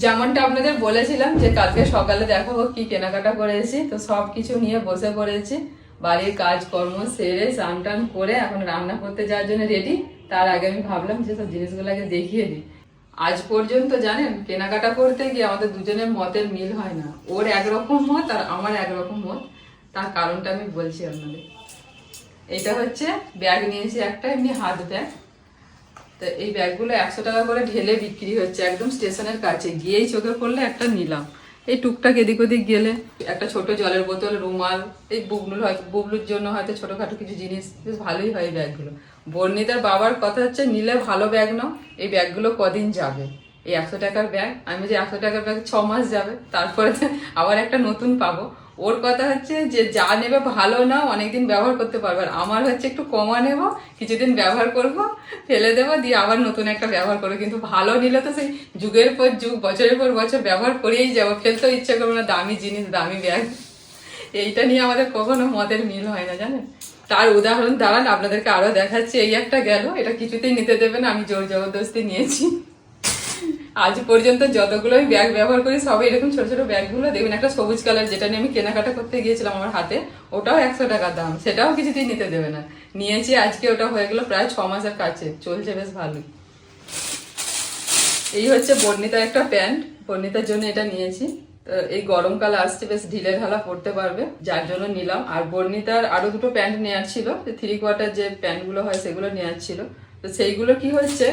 যেমনটা আপনাদের বলেছিলাম যে কালকে সকালে দেখাবো কি কেনাকাটা করেছি, তো সব কিছু নিয়ে বসে পড়েছি। বাড়ির কাজকর্ম সেরে স্নান টান করে এখন রান্না করতে যাওয়ার জন্য রেডি। তার আগে আমি ভাবলাম যে সব জিনিসগুলো আগে দেখিয়ে দিই। আজ পর্যন্ত জানেন কেনাকাটা করতে গিয়ে আমাদের দুজনের মতের মিল হয় না। ওর একরকম মত আর আমার একরকম মত। তার কারণটা আমি বলছি আপনাদের। এটা হচ্ছে ব্যাগ নিয়েছি একটা, এমনি হাত ব্যাগ। তো এই ব্যাগগুলো 100 টাকা করে ঢেলে বিক্রি হচ্ছে একদম স্টেশনের কাছে। গিয়েই চোখে পড়লে একটা নিলাম। এই টুকটাক এদিক ওদিক গেলে একটা ছোট জলের বোতল, রুমাল, এই বুবলুর জন্য হয়তো ছোটখাটো কিছু জিনিস, বেশ ভালোই হয় এই ব্যাগগুলো। বর্ণিতার বাবার কথা হচ্ছে নিলে ভালো ব্যাগ নাও, এই ব্যাগগুলো কদিন যাবে। এই 100 টাকার ব্যাগ, আমি যে 100 টাকার ব্যাগ 6 মাস যাবে, তারপরে আবার একটা নতুন পাবো। ওর কথা হচ্ছে যে যা নেবে ভালো না, অনেকদিন ব্যবহার করতে পারবে। আর আমার হচ্ছে একটু কমা নেব, কিছুদিন ব্যবহার করব, ফেলে দেবো, দিয়ে আবার নতুন একটা ব্যবহার করবো। কিন্তু ভালো নিলে তো সেই যুগের পর যুগ, বছরের পর বছর ব্যবহার করেই যাবো, ফেলতেও ইচ্ছে করবো না। দামি জিনিস, দামি ব্যাগ, এইটা নিয়ে আমাদের কখনো মতের মিল হয় না জানেন। তার উদাহরণ দাঁড়ান আপনাদেরকে আরো দেখাচ্ছি। এই একটা গেল, এটা কিছুতেই নিতে দেবে না, আমি জোর জবরদস্তি নিয়েছি। আজ পর্যন্ত যতগুলো আমি ব্যাগ ব্যবহার করি সবাই এরকম ছোট ছোট ব্যাগগুলো দেখবেন। একটা সবুজ কালার, যেটা নিয়ে আমি কেনাকাটা করতে গিয়েছিলাম আমার হাতে, ওটাও 100 টাকা দাম, সেটাও কিছুতেই নিতে দেবে না। নিয়েছি আজকে, ওটা হয়ে গেল প্রায় 6 মাসের কাছে, চলছে বেশ ভালোই। এই হচ্ছে বর্ণিতার একটা প্যান্ট, বর্ণিতার জন্য এটা নিয়েছি। তো এই গরমকাল আসছে, বেশ ঢিলে ঢালা পড়তে পারবে, যার জন্য নিলাম। আর বর্ণিতার আরো দুটো প্যান্ট নেওয়ার ছিল, 3/4 যে প্যান্টগুলো হয় সেগুলো নেওয়ার ছিল। তো সেইগুলো কি হচ্ছে,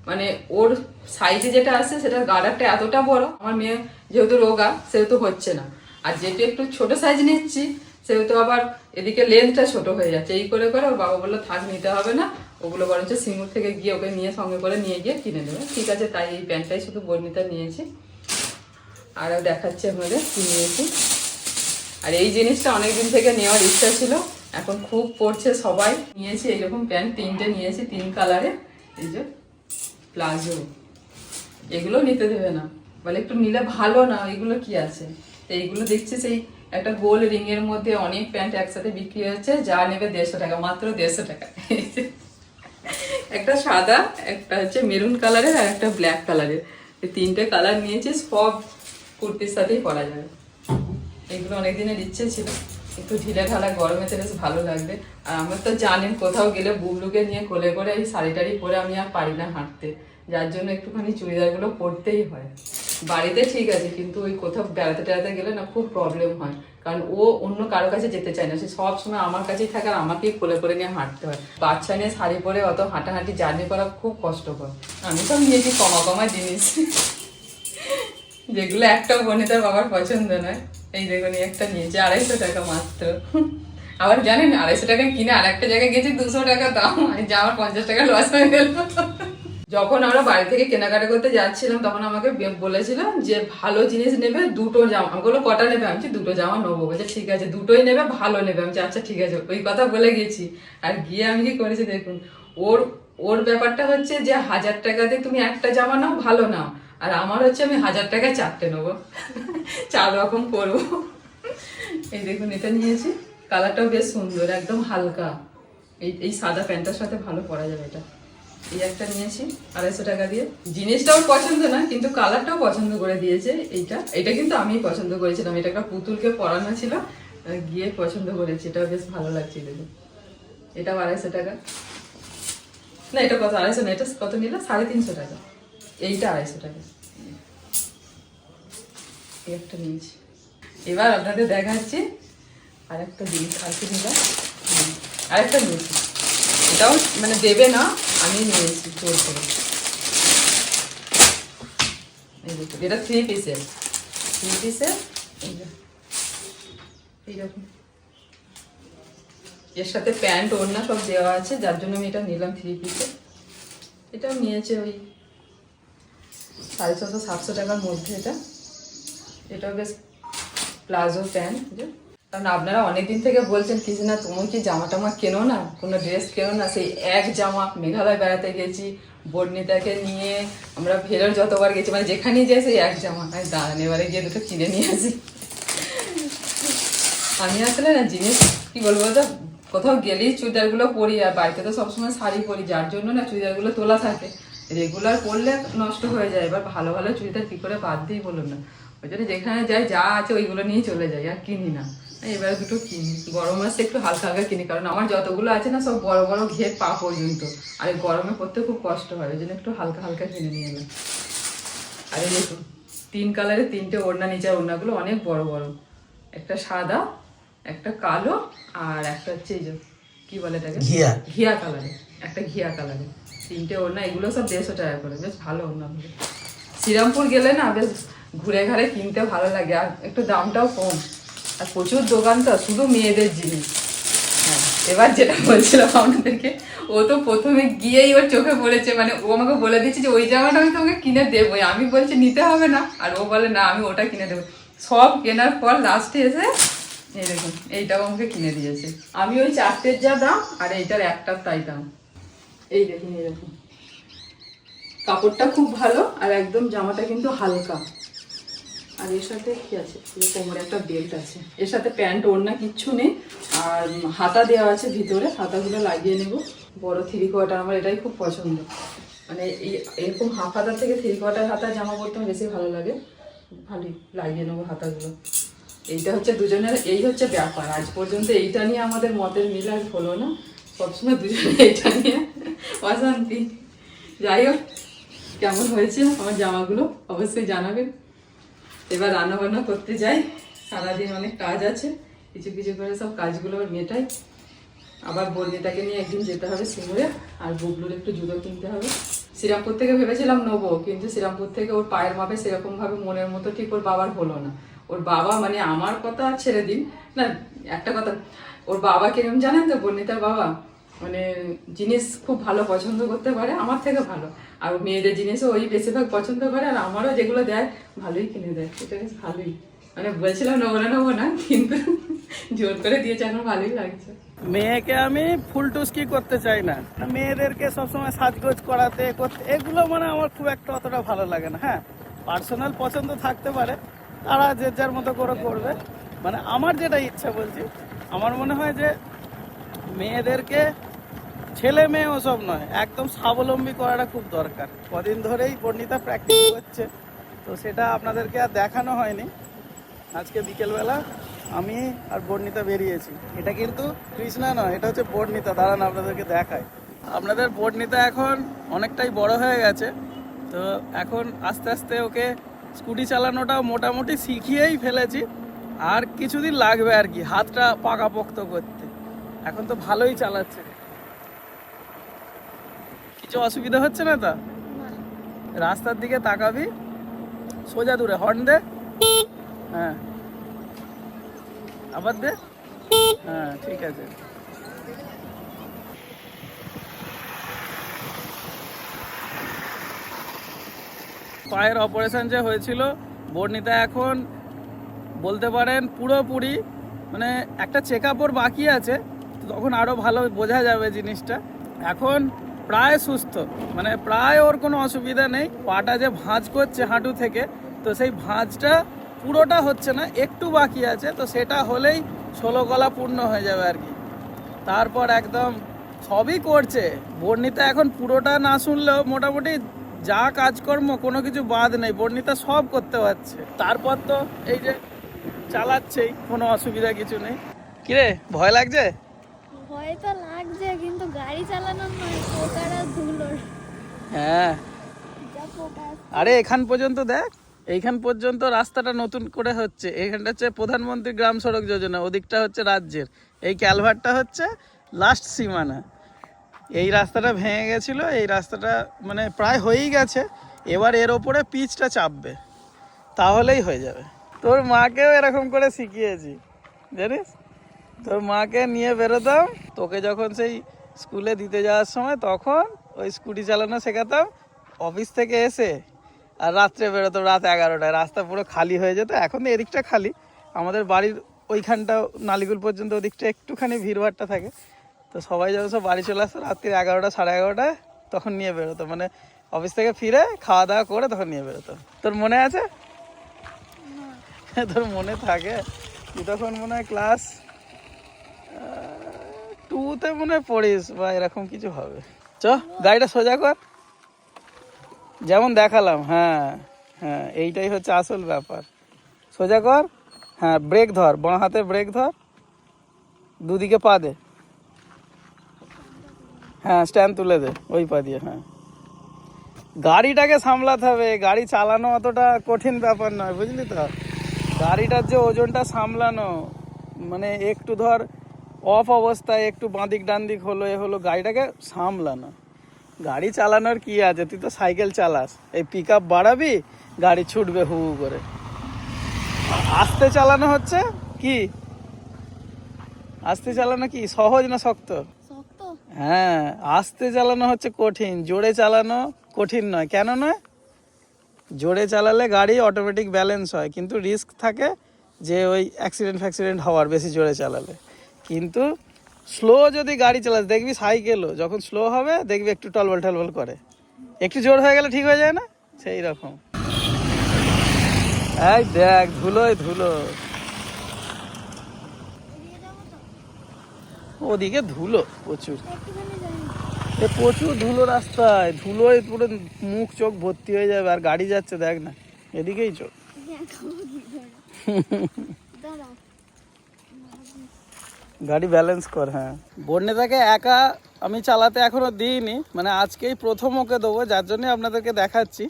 মানে ওর সাইজে যেটা আসছে সেটার গার্ডারটা এতটা বড়, আমার মেয়ে যেহেতু রোগা সেহেতু হচ্ছে না। আর যেহেতু একটু ছোট সাইজ নিচ্ছি সেহেতু আবার এদিকে লেন্থটা ছোট হয়ে যাচ্ছে। এই করে করে ওর বাবা বললো থাক, নিতে হবে না, ওগুলো বরঞ্চ সিঙ্গুর থেকে গিয়ে ওকে নিয়ে সঙ্গে করে নিয়ে গিয়ে কিনে নেবে। ঠিক আছে, তাই এই প্যান্টটাই শুধু বর্ণিতা নিয়েছি। আরও দেখাচ্ছি আমাদের কি নিয়েছি। আর এই জিনিসটা অনেকদিন থেকে নেওয়ার ইচ্ছা ছিল, এখন খুব পড়ছে সবাই। নিয়েছি এইরকম প্যান্ট 3টে নিয়েছি, 3 কালারে। এই যে প্লাজো, এগুলো নিতে দেবে না, বলে একটু নিলে ভালো না, এগুলো কি আছে। তো এইগুলো দেখছি সেই একটা গোল রিং এর মধ্যে অনেক প্যান্ট একসাথে বিক্রি হচ্ছে, যা নেবে 150 টাকা, মাত্র 150 টাকা। একটা সাদা, একটা হচ্ছে মেরুন কালারের, আর একটা ব্ল্যাক কালারের। এই 3টে কালার নিয়েছি, সব কুর্তির সাথেই পরা যাবে। এগুলো অনেকদিনের ইচ্ছে ছিল, একটু ঢিলে ঢালা গরমেতে বেশ ভালো লাগবে। আর আমার তো জানেন কোথাও গেলে বুবলুকে নিয়ে কোলে করে এই শাড়ি টাড়ি পরে আমি আর পারি না হাঁটতে, যার জন্য একটুখানি চুড়িদারগুলো পরতেই হয়। বাড়িতে ঠিক আছে, কিন্তু ওই কোথাও বেড়াতে টেড়াতে গেলে না খুব প্রবলেম হয়। কারণ ও অন্য কারো কাছে যেতে চায় না, সে সব সময় আমার কাছেই থাকে আর আমাকেই কোলে করে নিয়ে হাঁটতে হয়। বাচ্চা নিয়ে শাড়ি পরে অত হাঁটাহাঁটি জার্নি করা খুব কষ্টকর। আমি সব নিয়েছি কমা কমা জিনিস, যেগুলো একটাও বর্ণিতার বাবার পছন্দ নয়। এই দেখুন, একটা নিয়েছে 250 টাকা মাত্র। আবার জানেন 250 টাকা কিনে আর একটা জায়গায় গেছি 200 টাকা দাম, যা আমার 50 টাকা লস হয়ে গেল। যখন আমরা বাড়ি থেকে কেনাকাটা করতে যাচ্ছিলাম তখন আমাকে বলেছিলাম যে ভালো জিনিস নেবে, দুটো জামা। আমি বললো কটা নেবে, আমি দুটো জামা নেবো। বলছে ঠিক আছে, দুটোই নেবে, ভালো নেবে। আমি আচ্ছা ঠিক আছে, ওই কথা বলে গেছি। আর গিয়ে আমি কি করেছি দেখুন, ওর ওর ব্যাপারটা হচ্ছে যে 1000 টাকাতে তুমি একটা জামা নাও, ভালো নাও। আর আমার হচ্ছে আমি 1000 টাকায় 4টে নেবো, 4 রকম করবো। এই দেখুন, এটা নিয়েছি, কালারটাও বেশ সুন্দর, একদম হালকা। এই সাদা প্যান্টটার সাথে ভালো পরা যাবে এটা। এই একটা নিয়েছি 250 টাকা দিয়ে। জিনিসটাও পছন্দ না, কিন্তু কালারটাও পছন্দ করে দিয়েছে। এটা কিন্তু আমি পছন্দ করেছিলাম, এটা একটা পুতুলকে পরানো ছিল, গিয়ে পছন্দ করেছি। এটা বেশ ভালো লাগছে দেখুন। এটাও 250 টাকা। না, এটা কত, 250 না, এটা কত নিল, 350 টাকা। এইটা 250 টাকা। এই একটা নিয়েছি। এবার আপনাদের দেখাচ্ছি আরেকটা জিনিস, আরেকটা নিলাম, আরেকটা নিয়েছি। এটাও মানে দেবে না, আমি নিয়েছি জোর করে। এই দেখুন, এটা 3 পিসের, এইরকম। এর সাথে প্যান্ট ওড়না সব দেওয়া আছে, যার জন্য আমি এটা নিলাম 3 পিসের। এটাও নিয়েছে ওই 650-700 টাকার মধ্যে। এটাও বেশ প্লাজো প্যান্ট। কারণ আপনারা অনেকদিন থেকে বলছেন কি না, তুমি কি জামা টামা কেনো না, কোনো ড্রেস কেনো না। সেই এক জামা, মেঘালয় বেড়াতে গেছি বর্ণিতাকে নিয়ে, আমরা ভেলোর যতবার গেছি, মানে যেখানেই যাই সেই এক জামা। আমি দাঁড়ান, এবারে গিয়ে দুটো কিনে নিয়ে আসি। আমি আসলে না জিনিস কি বলবো, তো কোথাও গেলেই চুড়িদারগুলো পরি, আর বাড়িতে তো সবসময় শাড়ি পরি, যার জন্য না চুড়িদারগুলো তোলা থাকে। রেগুলার পরলে নষ্ট হয়ে যায়। এবার ভালো ভালো চুড়িদার কি করে বাদ দিই বলুন না। ওই জন্য যেখানে যাই যা আছে ওইগুলো নিয়ে চলে যাই, আর কিনি না। এবার দুটো কিনি, গরম আসছে একটু হালকা হালকা কিনি, কারণ আমার যতগুলো আছে না সব বড় বড় ঘের পা পর্যন্ত, আর এই গরমে পরতে খুব কষ্ট হয়, ওই জন্য একটু হালকা হালকা কিনে নিয়ে এলাম। আর এই দেখুন 3 কালারের 3টে ওড়না, নিচের ওড়নাগুলো অনেক বড় বড়, একটা সাদা, একটা কালো, আর একটা হচ্ছে এই যে কি বলে এটাকে, ঘিয়া কালারে, একটা ঘিয়া কালারে, 3টে ওড়না। এগুলো সব 150 টাকা করে, বেশ ভালো ওড়নাগুলো। শ্রীরামপুর গেলে না বেশ ঘুরে ঘাড়ে কিনতে ভালো লাগে, আর একটু দামটাও কম, আর প্রচুর দোকান তো, শুধু মেয়েদের জিনিস। হ্যাঁ, এবার যেটা বলছিলাম আপনাদেরকে, ও তো প্রথমে গিয়েই ওর চোখে পড়েছে, মানে ও আমাকে বলে দিচ্ছে যে ওই জামাটা আমি তোমাকে কিনে দেবোই, আমি বলছি নিতে হবে না, আর ও বলে না আমি ওটা কিনে দেবো। সব কেনার পর লাস্টে এসে এই দেখুন এইটাও আমাকে কিনে দিয়েছে। আমি ওই 4টের যা দাম আর এইটার একটার তাই দাম। এই দেখুন এরকম, কাপড়টা খুব ভালো, আর একদম জামাটা কিন্তু হালকা। আর এর সাথে কি আছে, কোমরে একটা বেল্ট আছে, এর সাথে প্যান্ট ওড়না কিচ্ছু নেই, আর হাতা দেওয়া আছে ভিতরে, হাতাগুলো লাগিয়ে নেব। বড় 3/4, আমার এটাই খুব পছন্দ, মানে এই এরকম হাফ হাতা থেকে 3/4 হাতা জামা পরতে আমার বেশি ভালো লাগে। ভালোই লাগিয়ে নেবো হাতাগুলো। এইটা হচ্ছে দুজনের, এই হচ্ছে ব্যাপার, আজ পর্যন্ত এইটা নিয়ে আমাদের মতের মিল আর হলো না, সবসময় দুজনে এইটা নিয়ে অশান্তি। যাই হোক, কেমন হয়েছে আমার জামাগুলো অবশ্যই জানাবেন। এবার রান্না বান্না করতে যাই, সারাদিন অনেক কাজ আছে, কিছু কিছু করে সব কাজগুলো মেটাই। আবার বর্ণিতাকে নিয়ে একদিন যেতে হবে সিঙ্গুরে, আর বুবলুর একটু জুতো কিনতে হবে। শ্রীরামপুর থেকে ভেবেছিলাম নেবো, কিন্তু শ্রীরামপুর থেকে ওর পায়ের মাপে সেরকম ভাবে মনের মতো ঠিক ওর বাবার হলো না। ওর বাবা, মানে আমার কথা ছেড়ে দিন না, একটা কথা, ওর বাবা কিরকম জানেন তো, বর্ণিতার বাবা মানে জিনিস খুব ভালো পছন্দ করতে পারে, আমার থেকে ভালো, আর মেয়েদের জিনিসও ওই বেশিরভাগ পছন্দ করে, আর আমারও যেগুলো দেয় ভালোই কিনে দেয়, এটা বেশ ভালোই। মানে বলছিলাম নেবো না, কিন্তু জোর করে দিয়েছে, এখন ভালোই লাগছে। মেয়েকে আমি ফুলটুসকি করতে চাই না, মেয়েদেরকে সবসময় সাজগোজ করাতে করতে, এগুলো মানে আমার খুব একটা অতটা ভালো লাগে না। হ্যাঁ, পার্সোনাল পছন্দ থাকতে পারে, তারা যে যার মতো করে করবে। মানে আমার যেটা ইচ্ছা বলছি, আমার মনে হয় যে মেয়েদেরকে ছেলে মেয়ে ওসব নয়, একদম স্বাবলম্বী করাটা খুব দরকার। কদিন ধরেই বর্ণিতা প্র্যাকটিস করছে, তো সেটা আপনাদেরকে আর দেখানো হয়নি। আজকে বিকেলবেলা আমি আর বর্ণিতা বেরিয়েছি। এটা কিন্তু কৃষ্ণা নয়, এটা হচ্ছে বর্ণিতা। দাঁড়ান আপনাদেরকে দেখায়। আপনাদের বর্ণিতা এখন অনেকটাই বড় হয়ে গেছে, তো এখন আস্তে আস্তে ওকে স্কুটি চালানোটা মোটামুটি শিখিয়েই ফেলেছি। আর কিছুদিন লাগবে আর কি হাতটা পাকাপোক্ত করতে। এখন তো ভালোই চালাচ্ছে, কিছু অসুবিধা হচ্ছে না তো? রাস্তার দিকে তাকাবি, সোজা দূরে হর্ন দে, হ্যাঁ আবার দে, হ্যাঁ ঠিক আছে। পায়ের অপারেশন যে হয়েছিল, বর্ণিতা এখন বলতে পারেন পুরোপুরি, মানে একটা চেক আপ ওর বাকি আছে, তখন আরও ভালো বোঝা যাবে জিনিসটা। এখন প্রায় সুস্থ, মানে প্রায় ওর কোনো অসুবিধা নেই। পাটা যে ভাঁজ করছে হাঁটু থেকে, তো সেই ভাঁজটা পুরোটা হচ্ছে না, একটু বাকি আছে, তো সেটা হলেই 16 গলা পূর্ণ হয়ে যাবে আর কি। তারপর একদম সবই করছে বর্ণিতা, এখন পুরোটা না শুনলেও মোটামুটি যা কাজকর্ম কোনো কিছু বাদ নেই, বর্ণিতা সব করতে পারছে। তারপর তো এই যে চালাচ্ছেই, কোনো অসুবিধা কিছু নেই। কিরে ভয় লাগছে? ভয় তো লাগছে, কিন্তু গাড়ি চালানোর নয়, পোকার আর ধুলোর। হ্যাঁ, যা পোকা। আরে এখান পর্যন্ত দেখ, এইখান পর্যন্ত রাস্তাটা নতুন করে হচ্ছে। এখানটা হচ্ছে প্রধানমন্ত্রী গ্রাম সড়ক যোজনা, ওদিকটা হচ্ছে রাজ্যের, এই ক্যালভারটা হচ্ছে লাস্ট সীমানা। এই রাস্তাটা ভেঙে গেছিলো, এই রাস্তাটা মানে প্রায় হয়েই গেছে, এবার এর ওপরে পিচটা চাপবে, তাহলেই হয়ে যাবে। তোর মাকেও এরকম করে শিখিয়েছি জানিস, তোর মাকে নিয়ে বেরোতাম, তোকে যখন সেই স্কুলে দিতে যাওয়ার সময় তখন ওই স্কুটি চালানো শেখাতাম, অফিস থেকে এসে আর রাত্রে বেরোতো রাত 11টায়, রাস্তা পুরো খালি হয়ে যেত। এখন তো এদিকটা খালি, আমাদের বাড়ির ওইখানটা নালিগুল পর্যন্ত ওদিকটা একটুখানি ভিড়ভাড়টা থাকে, তো সবাই যখন সব বাড়ি চলে আসতো রাত্রি 11টা সাড়ে 11টায়, তখন নিয়ে বেরোতো, মানে অফিস থেকে ফিরে খাওয়া দাওয়া করে তখন নিয়ে বেরোতো। তোর মনে আছে? তোর মনে থাকে? তুই তখন মনে হয় ক্লাস 2তে মনে হয় পড়িস বা এরকম কিছু হবে। চ গাড়িটা সোজা কর, যেমন দেখালাম, হ্যাঁ হ্যাঁ, এইটাই হচ্ছে আসল ব্যাপার। সোজা কর, হ্যাঁ ব্রেক ধর, বাঁ হাতে ব্রেক ধর, দুদিকে পা দে, হ্যাঁ স্ট্যান্ড তুলে দে ওই পা দিয়ে। হ্যাঁ, গাড়িটাকে সামলাতে হবে, গাড়ি চালানো অতটা কঠিন ব্যাপার নয়, বুঝলি তো। গাড়িটার যে ওজনটা সামলানো, মানে একটু ধর অফ অবস্থায় একটু বাঁদিক ডান দিক হলো এ হলো, গাড়িটাকে সামলানো। গাড়ি চালানোর কি আছে, তুই তো সাইকেল চালাস, এই পিক আপ বাড়াবি, গাড়ি ছুটবে হু হু করে। আস্তে চালানো হচ্ছে কি, আস্তে চালানো কি সহজ না শক্ত? শক্ত। হ্যাঁ, আস্তে চালানো হচ্ছে কঠিন, জোরে চালানো কঠিন নয়। কেন নয়? জোরে চালালে গাড়ি অটোমেটিক ব্যালেন্স হয়, কিন্তু রিস্ক থাকে যে ওই অ্যাক্সিডেন্ট হওয়ার বেশি জোরে চালালে। কিন্তু স্লো যদি গাড়ি চালাস, দেখবি সাইকেলও যখন স্লো হবে দেখবি একটু টলবল করে, একটু জোর হয়ে গেলে ঠিক হয়ে যায় না, সেই রকম। এই দেখ ধুলোয় ধুলো, ওদিকে ধুলো প্রচুর, একটুখানি যাই। এ প্রচুর ধুলো রাস্তায়, ধুলোয় পুরো মুখ চোখ ভর্তি হয়ে যাবে। আর গাড়ি যাচ্ছে দেখ না, এদিকেই চোখ। দেখাবো কি করে? দাঁড়াও। গাড়ি ব্যালেন্স কর। হ্যাঁ, বর্ণিতাকে একা আমি চালাতে এখনো দিইনি, মানে আজকেই প্রথম ওকে দেবো, যার জন্যই আপনাদেরকে দেখাচ্ছি।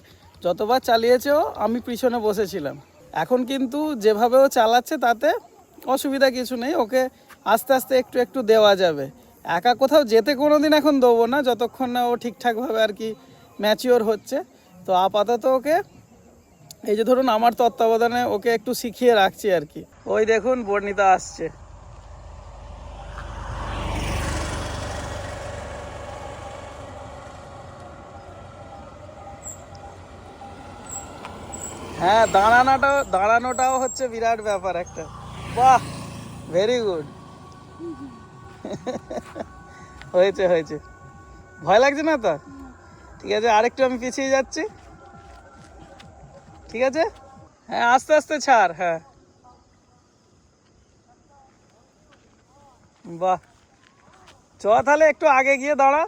যতবার চালিয়েছেও আমি পিছনে বসেছিলাম, এখন কিন্তু যেভাবে ও চালাচ্ছে তাতে অসুবিধা কিছু নেই, ওকে আস্তে আস্তে একটু একটু দেওয়া যাবে। একা কোথাও যেতে কোনো দিন এখন দেবো না, যতক্ষণ না ও ঠিকঠাকভাবে আর কি ম্যাচিওর হচ্ছে। তো আপাতত ওকে এই যে ধরুন আমার তত্ত্বাবধানে ওকে একটু শিখিয়ে রাখছি আর কি। ওই দেখুন বর্ণিতা আসছে। হ্যাঁ, দাঁড়ানোটাও হচ্ছে বিরাট ব্যাপার একটা। বাহ, ভেরি গুড। হয়েছে হয়েছে, ভয় লাগছে না তো? ঠিক আছে, আরেকটু আমি পিছিয়ে যাচ্ছি, ঠিক আছে। হ্যাঁ, আস্তে আস্তে ছাড়। হ্যাঁ, বাহ, চ তাহলে একটু আগে গিয়ে দাঁড়া,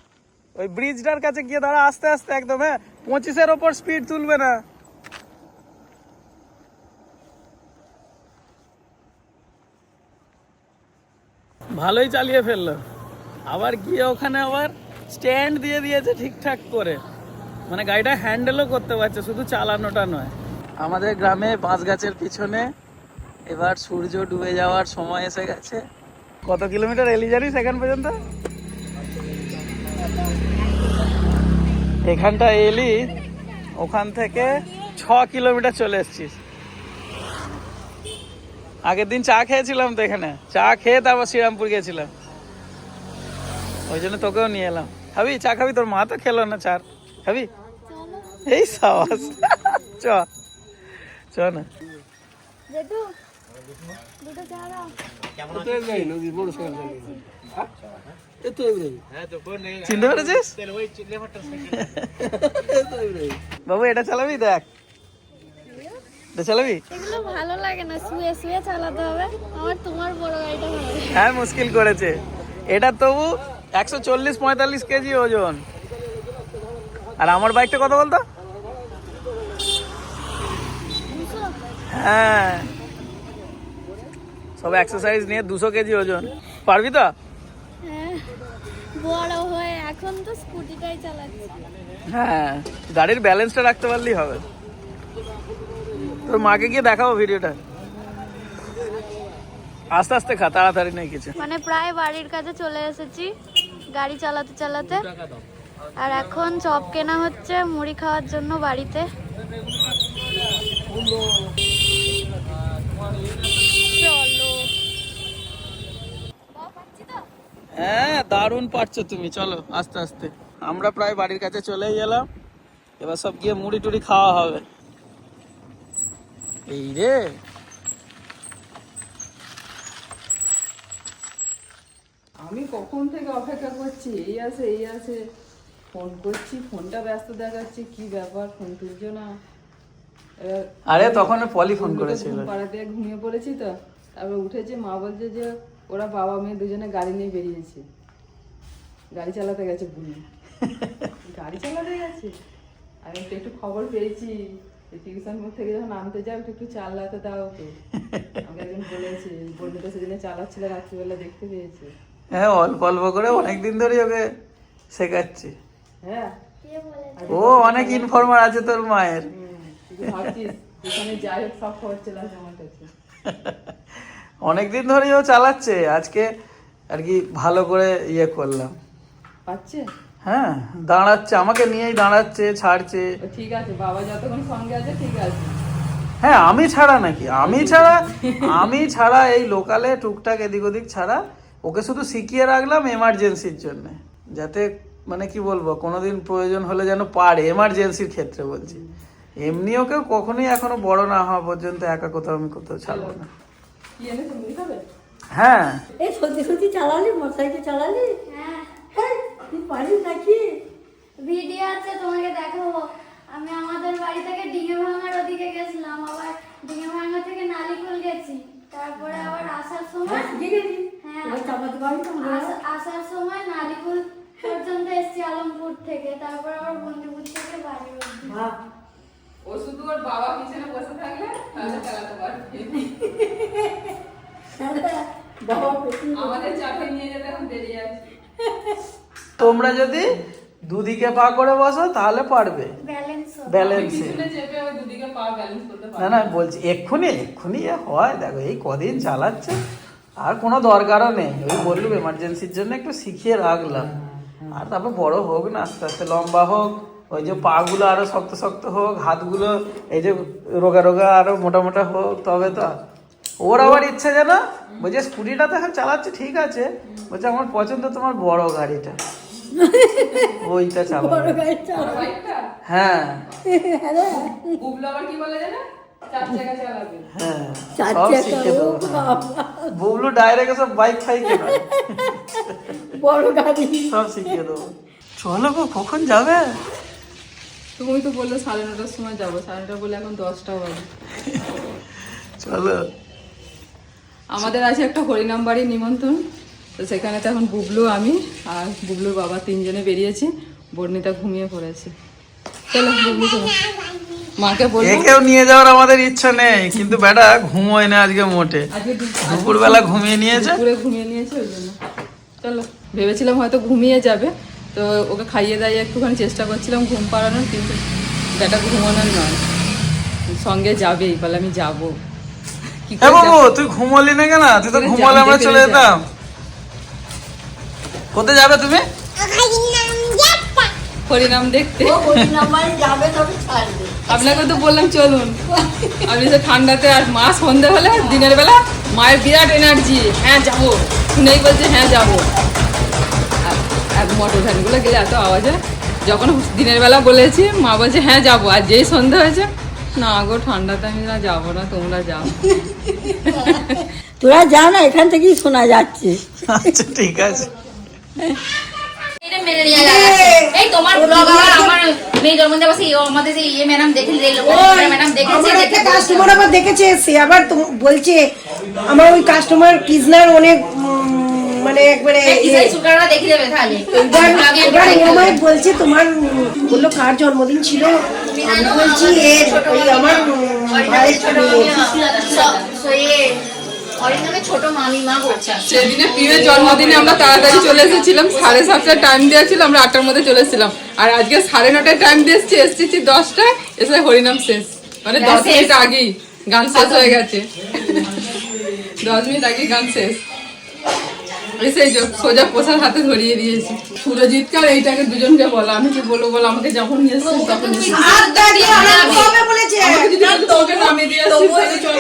ওই ব্রিজটার কাছে গিয়ে দাঁড়া, আস্তে আস্তে একদম। হ্যাঁ, 25-এর ওপর স্পিড তুলবে না। ভালোই চালিয়ে ফেললো, আবার গিয়ে ওখানে আবার স্ট্যান্ড দিয়ে দিয়েছে ঠিকঠাক করে, মানে গাড়িটা হ্যান্ডেলও করতে পারছে, শুধু চালানোটা নয়। আমাদের গ্রামে বাঁশ গাছের পিছনে এবার সূর্য ডুবে যাওয়ার সময় এসে গেছে। কত কিলোমিটার এলি জানিস এখান পর্যন্ত? এখানটা এলি, ওখান থেকে 6 কিলোমিটার চলে এসেছিস। আগের দিন চা খেয়েছিলাম তো এখানে, চা খেয়ে তারপর শ্রীরামপুর গেছিলাম, ওই জন্য তোকেও নিয়ে এলাম। খাবি চা? খাবি? তোর মা তো খেলো না চা, খাবি? চলো। এই সাবাস, চ চ না। জেঠু, দুটো চা দাও। চিনতে পেরেছিস বাবু? এটা চালাবি, দেখ এটা চালাবি। এগুলো ভালো লাগে না, শুয়ে শুয়ে চালাতে হবে। আমার তোমার বড় গাড়িটা ভালো লাগে। হ্যাঁ, মুশকিল করেছে এটা, তবু 140-45 কেজি ওজন। আর আমার বাইকটা কত বলতো? 200? হ্যাঁ, সব এক্সারসাইজ নিয়ে 200 কেজি ওজন। পারবি তো? হ্যাঁ, বড় হয়ে এখন তো স্কুটিটাই চালাচ্ছি। হ্যাঁ, গাড়ির ব্যালেন্সটা রাখতে পারলেই হবে। তোর মাকে গিয়ে দেখাবো ভিডিওটা। আস্তে আস্তে খা, তাড়াতাড়ি নেই কিছু। মানে প্রায় বাড়ির কাছে চলে এসেছি গাড়ি চালাতে চালাতে, আর এখন চপ কেনা হচ্ছে মুড়ি খাওয়ার জন্য বাড়িতে। চলো। হ্যাঁ, দারুণ পারছো তুমি, চলো আস্তে আস্তে। আমরা প্রায় বাড়ির কাছে চলেই এলাম, এবার সব গিয়ে মুড়ি টুড়ি খাওয়া হবে। এই রে, আমি কখন থেকে অপেক্ষা করছি, এই আছে ফোন করছি, ফোনটা ব্যস্ত দেখাচ্ছে, কি ব্যাপার ফোন তুলছো না? আরে তখন পলি ফোন করেছিল। পাড়াতে ঘুমিয়ে পড়েছি তো, তারপর উঠেছে, মা বলছে যে ওরা বাবা মেয়ে দুজনে গাড়ি নিয়ে বেরিয়েছে, গাড়ি চালাতে গেছে বুনি, গাড়ি চালাতে গেছে। আমি একটু খবর পেয়েছি টিউশন থেকে যখন আনতে যাও একটু চালাতে দাও তো। আমাকে একজন বলেছে বন্ধুটা সেদিনে চালাচ্ছিল রাত্রিবেলা দেখতে পেয়েছে। হ্যাঁ, অল্প অল্প করে অনেকদিন ধরে ওকে শেখাচ্ছি। হ্যাঁ ও অনেক ইনফরমার আছে তোর মায়ের। তুই ভাবছিস যেখানে যাই হোক সব খবর চলে আসে আমার কাছে। অনেকদিন ধরেই ও চালাচ্ছে, আজকে আর কি ভালো করে ইয়ে করলাম। পাচ্ছে? হ্যাঁ, দাঁড়াচ্ছে, আমাকে নিয়েই দাঁড়াচ্ছে, ছাড়ছে। ঠিক আছে, বাবা যতক্ষণ সঙ্গে আছে ঠিক আছে। হ্যাঁ, আমি ছাড়া এই লোকালে টুকটাক এদিক ওদিক ছাড়া ওকে শুধু শিখিয়ে রাখলাম এমার্জেন্সির জন্য, যাতে মানে কি বলবো কোনোদিন প্রয়োজন হলে যেন পারে, এমার্জেন্সির ক্ষেত্রে বলছি। এমনি ওকে কখনোই এখনো বড় না হওয়া পর্যন্ত একা কোথাও ছাড়বো না। কি এনেছো, মুড়ি খাবে? হ্যাঁ, এই সত্যি সত্যি চালালি, মোটরসাইকেল চালালি? হ্যাঁ হ্যাঁ, তুই পারিস নাকি? ভিডিও আছে তোমাকে দেখাবো। আমি আমাদের বাড়ি থেকে ডিঙে ভাঙার ওদিকে গেছিলাম, আবার ডিঙে ভাঙা থেকে নালিকুল গেছি, তারপরে আবার আসার সময় ঠিক আছে, হ্যাঁ এবার চাপাতে পারি তো? আসার সময় নালিকুল পর্যন্ত এসছি আলমপুর থেকে, তারপর আবার বন্ধুপুর থেকে বাড়ি অবধি। বাহ, ও শুধু ওর বাবা পিছনে বসে থাকলে তাহলে চালাতে পারবে। বাবা পেছনে। আমাদের চাপে নিয়ে যেতে এখন দেরি আছে। তোমরা যদি দুদিকে পা করে বসো তাহলে পারবে ব্যালেন্স ব্যালেন্সে। পিছনে চেপে ওই দুদিকে পা ব্যালেন্স করতে না পারবে। না, বলছি এক্ষুনি এ হয়, দেখো এই কদিন চালাচ্ছে, আর কোনো দরকারও নেই। ওই বললুম এমার্জেন্সির জন্য একটু শিখিয়ে রাখলাম, আর তারপর বড় হোক না, আস্তে আস্তে লম্বা হোক, ওই যে পাগুলো আরো শক্ত শক্ত হোক, হাতগুলো এই যে রোগা রোগা আরো মোটা মোটা হোক, তবে তো। ওর আবার ইচ্ছে যেন বলছে স্কুটিটা তো এখন চালাচ্ছে ঠিক আছে, বলছে আমার পছন্দ তোমার বড় গাড়িটা, ওইটা বড় চালাবে। গাড়ি চালা। বাইকটা হ্যাঁ বুবলু আবার কি বলে জানো, 4 চাকা চালাবে। হ্যাঁ, চার সব চাকা, শিখে ও দেবো। বাবা, বুবলু ডাইরেক্ট সব বাইক ফাইকে না, বড় গাড়ি। সব শিখিয়ে দেবো। চলো গো, কখন যাবে? তুমি তো বললে 9:30টার সময় যাবো, 9:30 বলে এখন 10টা বাজে। চলো। আমাদের আছে একটা হরিনাম বাড়ির নিমন্ত্রণ, তো সেখানে তো এখন বুবলু, আমি আর বুবলুর বাবা 3 জনে বেরিয়েছি। বর্ণিতা ঘুমিয়ে পড়েছে। চলো বুবলু চলো, মাকে বলবো। একেও নিয়ে যাওয়ার আমাদের ইচ্ছা নেই, কিন্তু বেটা ঘুমোয় না আজকে মোটে, আজকে দুপুরবেলা ঘুমিয়ে নিয়েছে। দুপুরে ঘুমিয়ে নিয়েছে ওই জন্য। চলো, ভেবেছিলাম হয়তো ঘুমিয়ে যাবে, তো ওকে খাইয়ে দাইয়ে একটুখানি চেষ্টা করছিলাম ঘুম পাড়ানোর, কিন্তু বেটা ঘুমানোর নয়, সঙ্গে যাবেই, বলে আমি যাবো। কি হ্যাঁ করে বাবু, যাবো? তুই ঘুমোলি না কেন? তুই তো তুই ঘুমালে আমরা জানতে চলে পেরে যেতাম। কোথায় যাবে তুমি? হরিনাম দেখতে। ও হরিনামায় যাবে, তবে ছাড়বে। আপনাকে তো বললাম চলুন, আপনি তো ঠান্ডাতে, আর মা সন্ধে হলে দিনের বেলা মায়ের বিরাট এনার্জি, হ্যাঁ যাবো শুনেই বলছে হ্যাঁ যাবো। আর মোটর ভ্যানগুলো গেলে এত আওয়াজ হয়, যখন দিনের বেলা বলেছি মা বলছে হ্যাঁ যাবো, আর যেই সন্ধে হয়েছে না গো ঠান্ডাতে আমি না যাবো না, তোমরা যাও। তোরা যা না, এখান থেকেই শোনা যাচ্ছে। আচ্ছা ঠিক আছে। এটা মেনে নিয়ে যাচ্ছে। এই তোমার ব্লগ আমার মেয়ে জন্মদিনে বসে আমাদের সেই ইয়ে ম্যাডাম দেখে দিল, ম্যাডাম দেখেছে, আমার একটা দেখে কাস্টমার আবার দেখেছে, সে আবার বলছে আমার ওই কাস্টমার কৃষ্ণার অনেক মানে একবারে এই সুগারটা দেখে দেবে তাহলে এবার ও আমায় বলছে তোমার বললো কার জন্মদিন ছিল, আমি বলছি এর ওই আমার ভাইয়ের ছোট ছোট মামি মা গো। সেদিনে পিউয়ের জন্মদিনে আমরা তাড়াতাড়ি চলে এসেছিলাম, 7:30টায় টাইম দিয়েছিল, আমরা 8টার মধ্যে চলে এসেছিলাম, আর আজকে 9:30টায় টাইম দিয়েছি, এসেছি 10টায়, এসে হরিনাম শেষ, মানে 10 মিনিট আগেই গান শেষ হয়ে গেছে। 10 মিনিট আগেই গান শেষ। এসে সোজা প্রসাদ হাতে ধরিয়ে দিয়েছি। সুরজিৎকে আর এইটাকে দুজনকে বলা, আমি কি বলবো বলো, আমাকে যখন নিয়ে এসেছি তখন কবে বলেছে আমাকে যদি বলতো তোকে নামিয়ে দিয়ে আসছি, তাহলে চলো।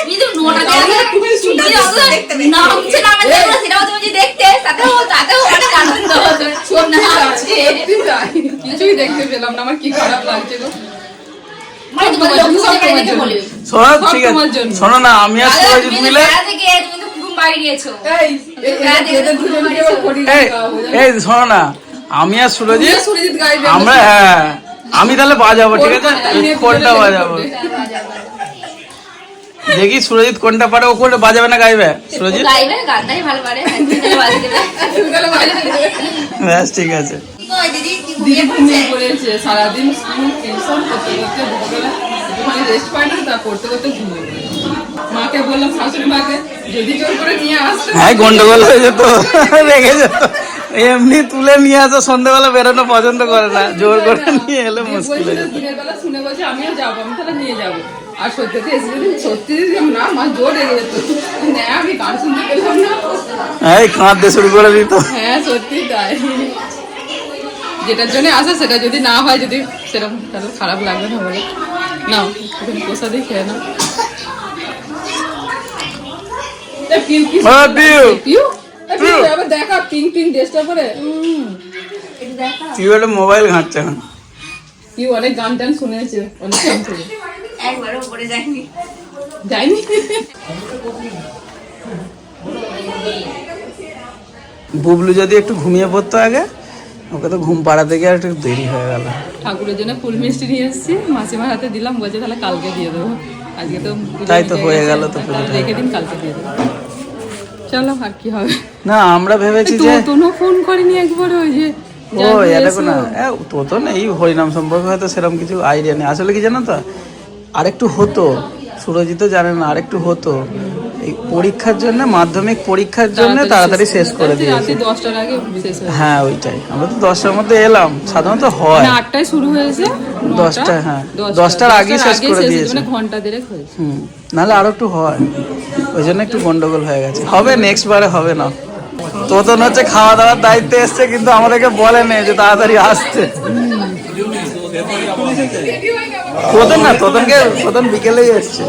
কিন্তু নোটাতে নামছে না আমাদের সিনেমা তুমি যে দেখতে তাতেও অনেক আনন্দ হতো। শোনা আছে সত্যি তাই, কিছুই দেখতে পেলাম না, আমার কি খারাপ লাগছে গো। মানে তোমাদের লোক দেখে দেখে বলবে শোনো সব ঠিক তোমার আছে, জন্য। শোনো না, আমি আর সুরজিৎ মিলে থেকে তুমি তো ঘুম বাড়ি দিয়েছো। এদের দুজনকে আবার হরিনাম এই গাওয়াবো, জানো? এই শোনো না, আমি আর সুরজিৎ সুরজিৎ গাইবে, আমরা, হ্যাঁ আমি তাহলে বাজাবো, ঠিক আছে? কোনটা বাজাবো দেখি, সুরজিৎ কোনটা পারে, ও কোনটা বাজাবে না গাইবে? সুরজিৎ গাইবে গানটাই ভালো পারে, বাজিয়ে দেবে। তুমি তাহলে বাজাবে। ব্যাস ঠিক আছে। দিদি ঘুমিয়ে পড়েছে সারাদিন স্কুল টিউশন করতে করতে দুপুরবেলা একটুখানি রেস্ট পায় না, তা পড়তে করতে ঘুমিয়ে পড়েছে। মাকে বললাম, শাশুড়ি মাকে, যদি জোর করে নিয়ে আসতে হ্যাঁ গন্ডগোল হয়ে যেত, রেগে যেত। এমনি তুলে নিয়ে আসো, সন্ধ্যেবেলা বেরোনো পছন্দ করে না, জোর করে নিয়ে এলে মুশকিল হয়ে যেত। দিনের বেলা শুনে বলছে আমিও যাবো, আমি তাহলে নিয়ে যাবো। আর সত্যি এসে যদি সত্যি যদি না, মা জোর রেগে যেত, না আমি গান শুনতে পেলাম না। এই কাঁদতে শুরু করে দিত। হ্যাঁ সত্যি তাই, যেটার জন্য আসে সেটা যদি না হয়, যদি সেরকম, তাহলে খারাপ লাগবে না বলে। নাও এখানে প্রসাদই খেয়ে নাও। এ পিউ কি ও পিউ, পিউ, এ পিউ আবার দেখা পিঙ্ক পিঙ্ক ড্রেসটা পরে। তুই একটা মোবাইল ঘাঁটছে এখন। পিউ অনেক গান টান শুনেছে, অনেক গান থেকে একবারও পড়ে যায়নি। যায়নি। বুবলু যদি একটু ঘুমিয়ে পড়তো আগে, ওকে তো ঘুম পাড়াতে গিয়ে একটু দেরি হয়ে গেল। ঠাকুরের জন্য ফুল মিষ্টি নিয়ে এসেছি, মাসিমার হাতে দিলাম, বলছে তাহলে কালকে দিয়ে দেবো। আজকে তো পুজো তাই তো মিটে হয়ে গেছে, গেল তো তাহলে রেখে দিন, কালকে দিয়ে দেবো। চলো আর কি হবে। না আমরা ভেবেছি যে তোনো ফোন করিনি একবার, ওই যে ও এটা না, তো তো না, এই হরিনাম সম্পর্কে হয়তো সেরকম কিছু আইডিয়া নেই। আসলে কি জানো তো, আরেকটু হতো, সুরজিৎ জানে না, আরেকটু হতো। এই পরীক্ষার জন্য, মাধ্যমিক পরীক্ষার জন্য তাড়াতাড়ি শেষ করে রাতে দিয়েছে। 10টার আগে শেষ হয়ে হ্যাঁ ওইটাই, আমরা তো 10টার মধ্যে এলাম, সাধারণত হয় মানে 8টায় শুরু হয়েছে, 10টা, হ্যাঁ 10টার আগে শেষ করে দিয়েছে। মানে ঘন্টা দেড়েক হয়েছে। নাহলে আরো একটু হয়, ওই জন্য একটু গন্ডগোল হয়ে গেছে। হবে নেক্সট বারে হবে না। তোতন হচ্ছে খাওয়া দাওয়ার দায়িত্বে এসছে, কিন্তু আমাদেরকে বলে নেই যে তাড়াতাড়ি আসছে। তোতন বিকেলেই এসছে।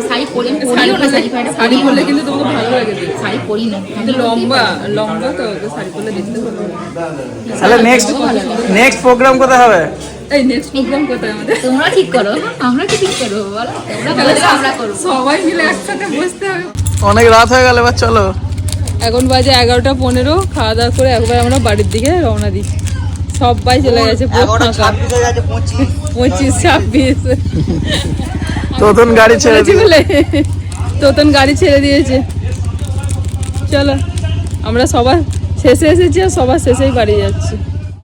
শাড়ি পরি, আমি পরিও না শাড়ি ফাড়ি। শাড়ি পরলে কিন্তু তোমাকে ভালো লাগে দেখতে। শাড়ি পরি না। কিন্তু লম্বা লম্বা তো, ওকে শাড়ি পরলে দেখতে ভালো লাগে। তাহলে নেক্সট প্রোগ্রাম কোথায় হবে? এই নেক্সট প্রোগ্রাম কোথায় আমাদের? তোমরা ঠিক করো, আমরা কি ঠিক করবো বলো? তোমরা বলে দাও, আমরা করবো। সবাই মিলে একসাথে বসতে হবে। অনেক রাত হয়ে গেল, এবার চলো। এখন বাজে 11:15, খাওয়া দাওয়া করে একবার আমরা বাড়ির দিকে রওনা দিই। সবাই চলে গেছে, 25-26। তোতন গাড়ি ছেড়ে বলেছি বলে তোতন গাড়ি ছেড়ে দিয়েছে। চলো আমরা সবার শেষে এসেছি, আর সবার শেষেই বাড়ি যাচ্ছি।